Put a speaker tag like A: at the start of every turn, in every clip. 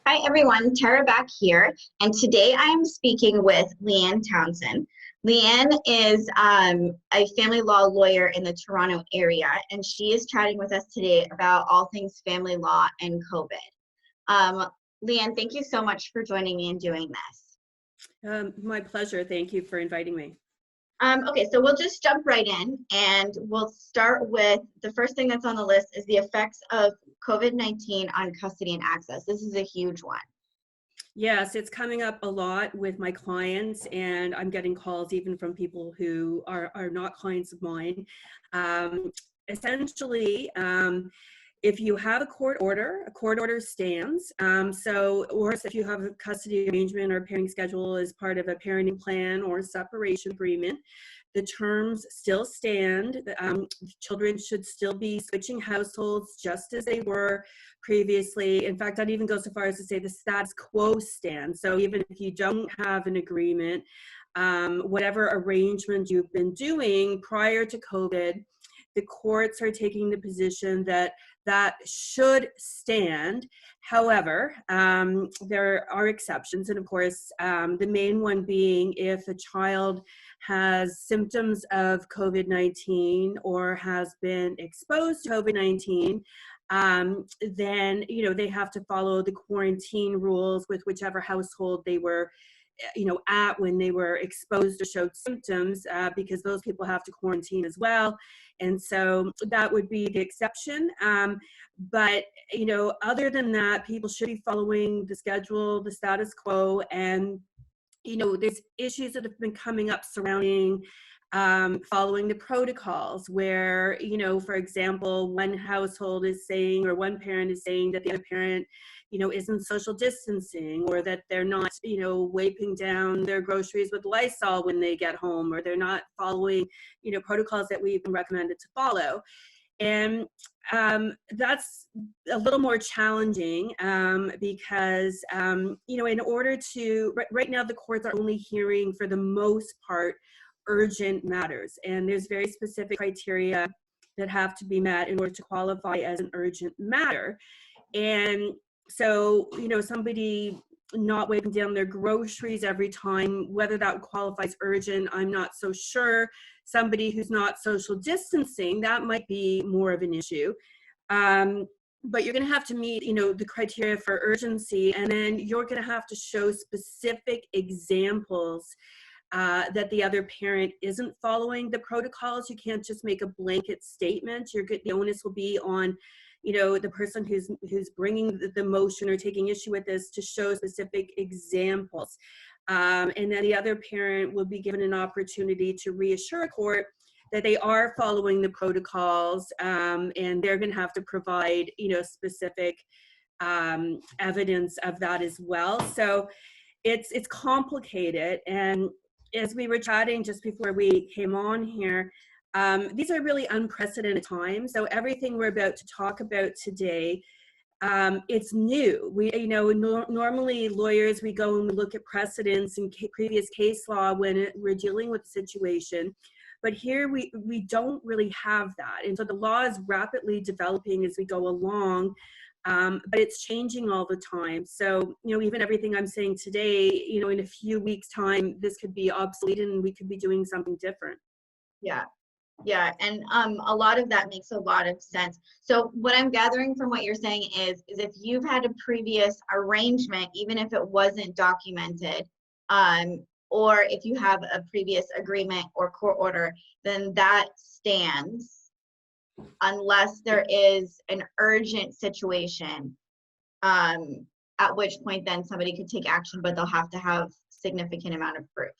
A: Hi everyone, Tara back here, and today I'm speaking with Leanne Townsend. Leanne is a family law lawyer in the Toronto area, and she is chatting with us today about all things family law and COVID. Leanne, thank you so much for joining me and doing this.
B: My pleasure. Thank you for inviting me.
A: Okay, so we'll just jump right in, and we'll start with the first thing that's on the list is the effects of COVID-19 on custody and access. This is a huge one.
B: Yes, it's coming up a lot with my clients, and I'm getting calls even from people who are not clients of mine. Essentially, if you have a court order stands. Or if you have a custody arrangement or parenting schedule as part of a parenting plan or separation agreement, the terms still stand. Children should still be switching households just as they were previously. In fact, I'd even go so far as to say the status quo stands. So even if you don't have an agreement, whatever arrangement you've been doing prior to COVID, the courts are taking the position that should stand. However, there are exceptions, and of course, the main one being if a child has symptoms of COVID-19 or has been exposed to COVID-19, then they have to follow the quarantine rules with whichever household they were at when they were exposed or showed symptoms, because those people have to quarantine as well. And so that would be the exception. But other than that, people should be following the schedule, the status quo. And there's issues that have been coming up surrounding following the protocols where, for example, one household is saying, or one parent is saying that the other parent, isn't social distancing, or that they're not, wiping down their groceries with Lysol when they get home, or they're not following, protocols that we've been recommended to follow. And that's a little more challenging because, in order to, right now the courts are only hearing, for the most part, urgent matters. And there's very specific criteria that have to be met in order to qualify as an urgent matter. And so, somebody not wiping down their groceries every time, whether that qualifies urgent, I'm not so sure. Somebody who's not social distancing, that might be more of an issue. But you're going to have to meet, the criteria for urgency, and then you're going to have to show specific examples that the other parent isn't following the protocols. You can't just make a blanket statement. The onus will be on the person who's bringing the motion or taking issue with this to show specific examples. And then the other parent will be given an opportunity to reassure a court that they are following the protocols, and they're going to have to provide, specific evidence of that as well. So it's complicated. And as we were chatting just before we came on here, these are really unprecedented times. So everything we're about to talk about today, it's new. We, normally lawyers, we go and we look at precedents and previous case law when we're dealing with the situation. But here we don't really have that. And so the law is rapidly developing as we go along, but it's changing all the time. So, even everything I'm saying today, in a few weeks' time, this could be obsolete and we could be doing something different.
A: Yeah, and a lot of that makes a lot of sense. So what I'm gathering from what you're saying is if you've had a previous arrangement, even if it wasn't documented, or if you have a previous agreement or court order, then that stands unless there is an urgent situation, at which point then somebody could take action, but they'll have to have significant amount of proof.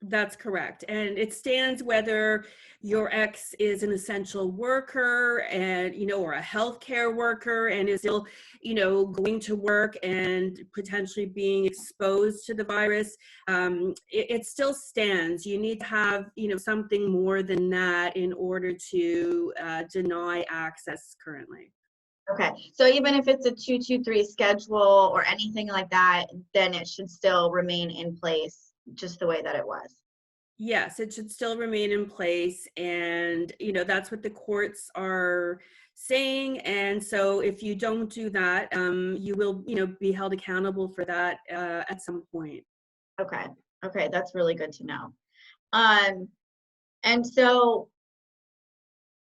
B: That's correct. And it stands whether your ex is an essential worker and, or a healthcare worker and is still, going to work and potentially being exposed to the virus. It still stands. You need to have, something more than that in order to deny access currently.
A: Okay, so even if it's a 223 schedule or anything like that, then it should still remain in place just the way that it was.
B: Yes, it should still remain in place, and that's what the courts are saying. And so, if you don't do that, you will, be held accountable for that at some point.
A: Okay. Okay, that's really good to know. Um, and so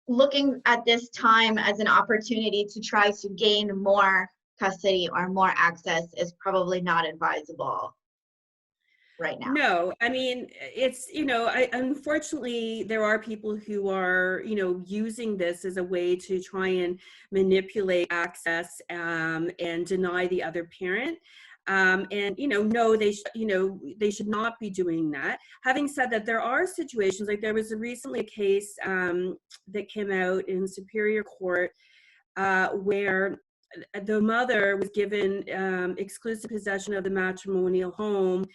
A: looking at this time as an opportunity to try to gain more custody or more access is probably not advisable right now.
B: No, I mean, it's, unfortunately, there are people who are, using this as a way to try and manipulate access and deny the other parent. And, no, they should not be doing that. Having said that, there are situations, like there was recently a case that came out in Superior Court where the mother was given exclusive possession of the matrimonial home,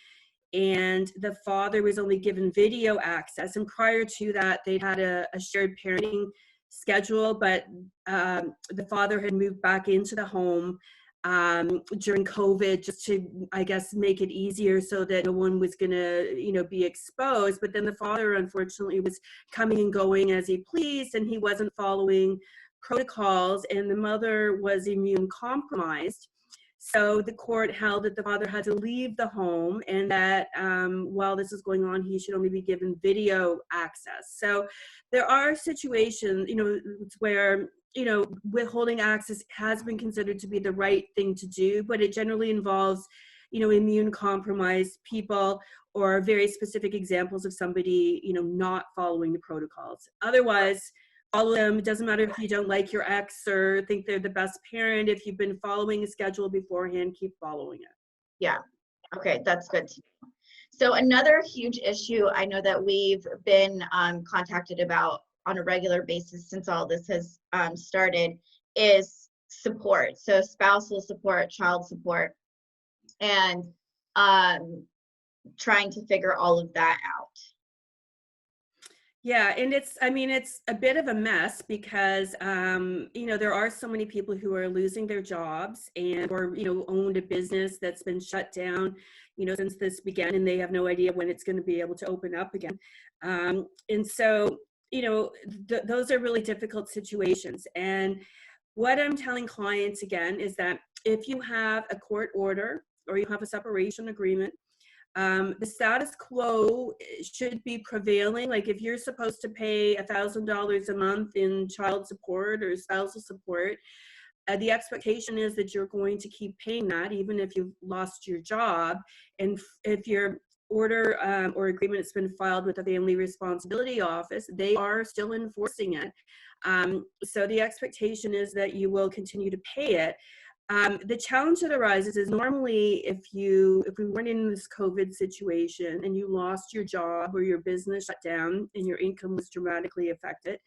B: and the father was only given video access. And prior to that, they'd had a shared parenting schedule, but the father had moved back into the home during COVID, just to, I guess, make it easier so that no one was going to, be exposed. But then the father, unfortunately, was coming and going as he pleased, and he wasn't following protocols, and the mother was immune compromised. So the court held that the father had to leave the home, and that while this is going on, he should only be given video access. So there are situations, where, withholding access has been considered to be the right thing to do, but it generally involves, immune compromised people, or very specific examples of somebody, not following the protocols. Otherwise, follow them. It doesn't matter if you don't like your ex or think they're the best parent. If you've been following a schedule beforehand, keep following it.
A: Yeah. Okay, that's good to know. So another huge issue I know that we've been contacted about on a regular basis since all this has started is support. So spousal support, child support, and trying to figure all of that out.
B: Yeah, and it's a bit of a mess because, there are so many people who are losing their jobs, and or, owned a business that's been shut down, since this began, and they have no idea when it's going to be able to open up again. And so, those are really difficult situations. And what I'm telling clients again is that if you have a court order or you have a separation agreement, the status quo should be prevailing. Like if you're supposed to pay $1,000 a month in child support or spousal support, the expectation is that you're going to keep paying that even if you've lost your job. And if your order or agreement has been filed with the Family Responsibility Office, they are still enforcing it. So the expectation is that you will continue to pay it. The challenge that arises is normally if we weren't in this COVID situation and you lost your job or your business shut down and your income was dramatically affected,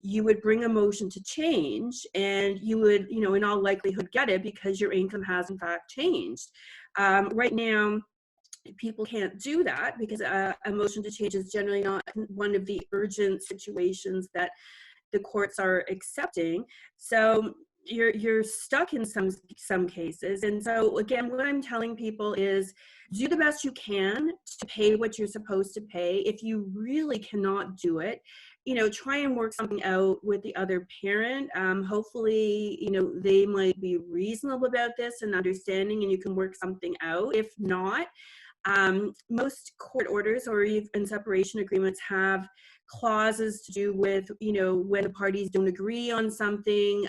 B: you would bring a motion to change, and you would, in all likelihood get it because your income has in fact changed. Right now, people can't do that because a motion to change is generally not one of the urgent situations that the courts are accepting. So you're stuck in some cases. And so again, what I'm telling people is do the best you can to pay what you're supposed to pay. If you really cannot do it, try and work something out with the other parent. Hopefully, they might be reasonable about this and understanding, and you can work something out. If not, most court orders or even separation agreements have clauses to do with, when the parties don't agree on something,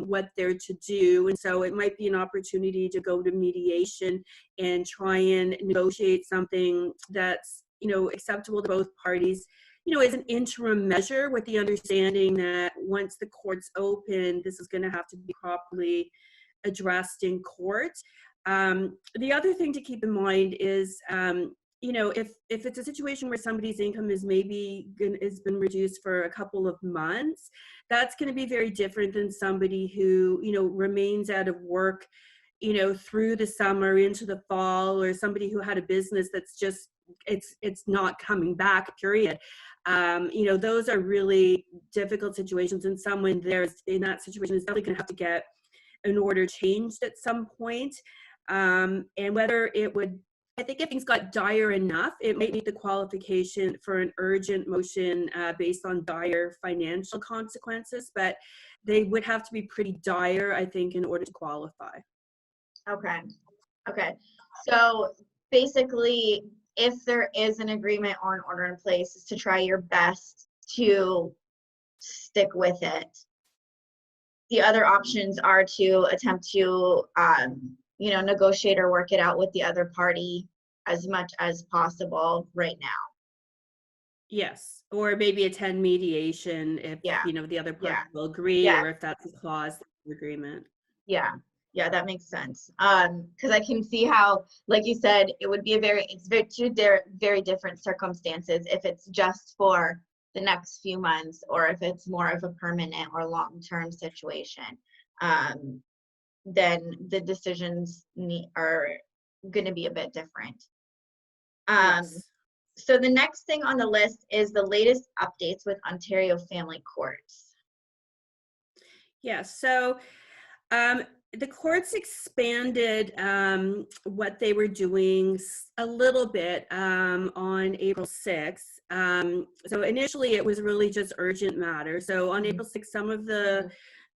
B: what they're to do. And so it might be an opportunity to go to mediation and try and negotiate something that's, acceptable to both parties, as an interim measure, with the understanding that once the court's open, this is going to have to be properly addressed in court. The other thing to keep in mind is, if it's a situation where somebody's income has been reduced for a couple of months, that's going to be very different than somebody who, remains out of work, through the summer into the fall, or somebody who had a business that's just, it's not coming back, period. Those are really difficult situations, and someone there's in that situation is definitely going to have to get an order changed at some point. And whether it would I think if things got dire enough, it might meet the qualification for an urgent motion based on dire financial consequences, but they would have to be pretty dire, I think, in order to qualify.
A: Okay. Okay. So basically, if there is an agreement or an order in place, is to try your best to stick with it. The other options are to attempt to, negotiate or work it out with the other party as much as possible right now.
B: Yes, or maybe attend mediation if,
A: Yeah.
B: the other party
A: Yeah.
B: will agree,
A: Yeah.
B: or if that's a clause in the agreement.
A: Yeah. Yeah, that makes sense. Because I can see how, like you said, it would be it's very different circumstances if it's just for the next few months or if it's more of a permanent or long-term situation. Then the decisions are going to be a bit different.
B: Yes.
A: So the next thing on the list is the latest updates with Ontario Family Courts.
B: Yes. So the courts expanded what they were doing a little bit on April 6th. So initially it was really just urgent matter. So on April 6th, some of the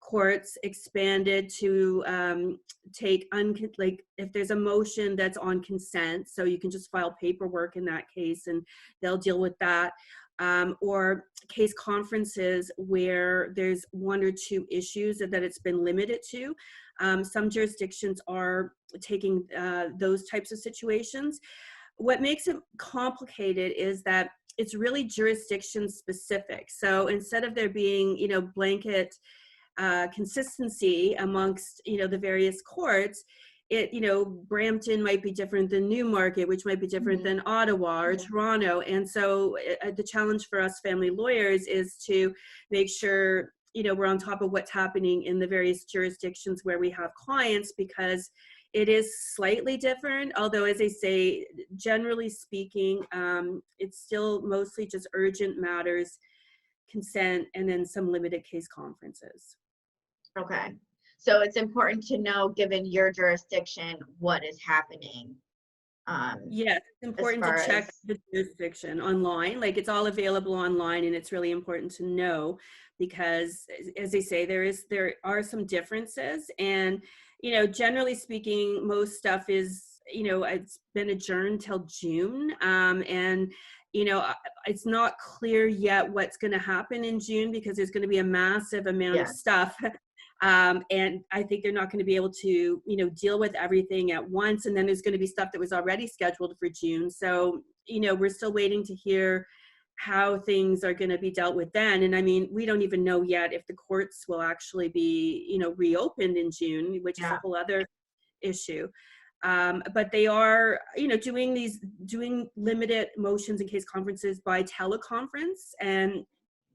B: courts expanded to take like if there's a motion that's on consent, so you can just file paperwork in that case and they'll deal with that. Or case conferences where there's one or two issues that it's been limited to. Some jurisdictions are taking those types of situations. What makes it complicated is that it's really jurisdiction specific. So instead of there being, blanket consistency amongst, the various courts, Brampton might be different than Newmarket, which might be different than Ottawa or Toronto. And so the challenge for us family lawyers is to make sure, we're on top of what's happening in the various jurisdictions where we have clients, because it is slightly different. Although, as I say, generally speaking, it's still mostly just urgent matters, consent, and then some limited case conferences.
A: Okay. So it's important to know, given your jurisdiction, what is happening.
B: Yes, it's important to check the jurisdiction online. Like, it's all available online, and it's really important to know because, as they say, there are some differences. And, generally speaking, most stuff is, it's been adjourned till June. And, it's not clear yet what's going to happen in June because there's going to be a massive amount of stuff. And I think they're not going to be able to, deal with everything at once. And then there's going to be stuff that was already scheduled for June. So, we're still waiting to hear how things are going to be dealt with then. And I mean, we don't even know yet if the courts will actually be, reopened in June, which is a whole other issue. But they are, doing limited motions and case conferences by teleconference. And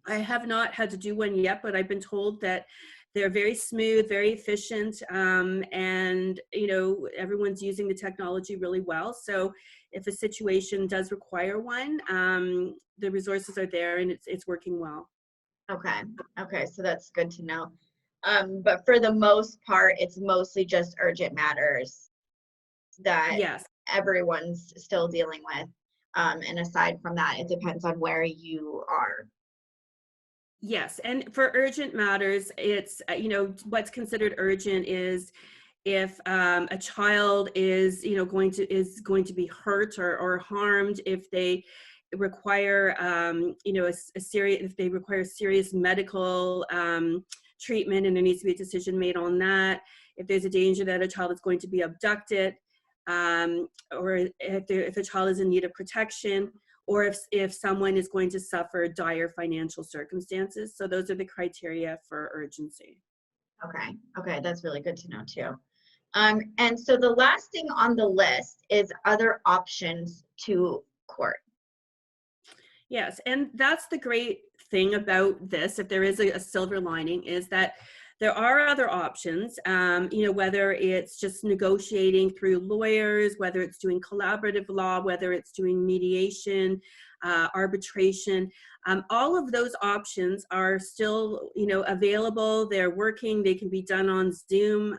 B: I have not had to do one yet, but I've been told that they're very smooth, very efficient, and everyone's using the technology really well. So if a situation does require one, the resources are there and it's working well.
A: Okay. Okay. So that's good to know. But for the most part, it's mostly just urgent matters that everyone's still dealing with. And aside from that, it depends on where you are.
B: Yes, and for urgent matters, it's, what's considered urgent is if a child is, going to be hurt or harmed, if they require, if they require serious medical treatment and there needs to be a decision made on that, if there's a danger that a child is going to be abducted, or if a child is in need of protection, or if someone is going to suffer dire financial circumstances. So those are the criteria for urgency.
A: Okay. Okay. That's really good to know too. And so the last thing on the list is other options to court.
B: Yes. And that's the great thing about this, if there is a silver lining, is that there are other options, whether it's just negotiating through lawyers, whether it's doing collaborative law, whether it's doing mediation, arbitration. All of those options are still, available. They're working. They can be done on Zoom.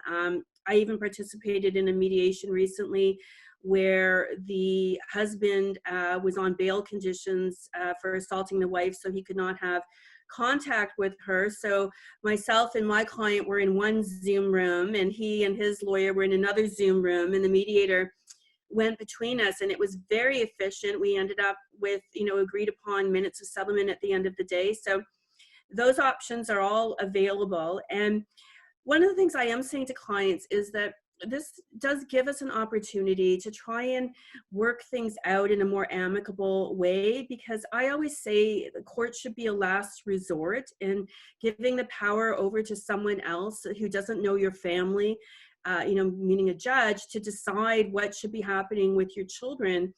B: I even participated in a mediation recently where the husband was on bail conditions for assaulting the wife, so he could not have contact with her. So myself and my client were in one Zoom room, and he and his lawyer were in another Zoom room, and the mediator went between us, and it was very efficient. We ended up with, agreed upon minutes of settlement at the end of the day. So those options are all available. And one of the things I am saying to clients is that this does give us an opportunity to try and work things out in a more amicable way, because I always say the court should be a last resort, and giving the power over to someone else who doesn't know your family, meaning a judge, to decide what should be happening with your children,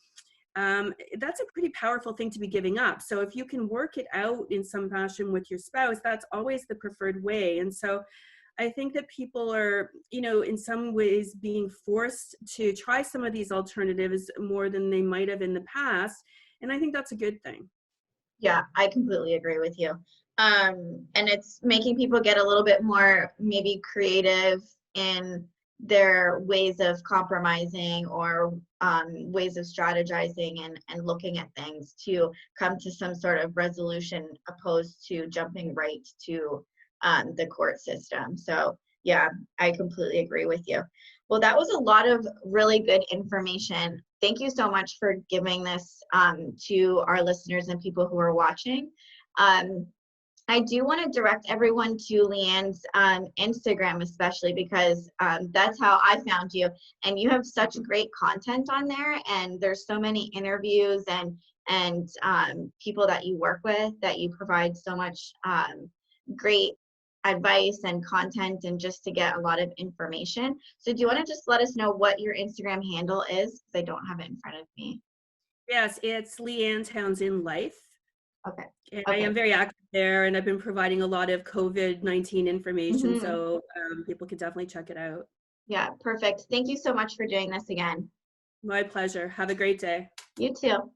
B: that's a pretty powerful thing to be giving up. So if you can work it out in some fashion with your spouse, that's always the preferred way. And so I think that people are, in some ways being forced to try some of these alternatives more than they might have in the past. And I think that's a good thing.
A: Yeah, I completely agree with you. And it's making people get a little bit more maybe creative in their ways of compromising, or ways of strategizing and looking at things to come to some sort of resolution, opposed to jumping right to the court system. So yeah, I completely agree with you. Well, that was a lot of really good information. Thank you so much for giving this to our listeners and people who are watching. I do want to direct everyone to Leanne's Instagram, especially because that's how I found you. And you have such great content on there, and there's so many interviews and people that you work with, that you provide so much great advice and content, and just to get a lot of information. So do you want to just let us know what your Instagram handle is? Because I don't have it in front of me.
B: Yes, it's Leanne Townsend Life.
A: Okay.
B: And
A: Okay.
B: I am very active there, and I've been providing a lot of COVID-19 information,
A: Mm-hmm.
B: so people can definitely check it out.
A: Yeah, perfect. Thank you so much for doing this again.
B: My pleasure. Have a great day.
A: You too.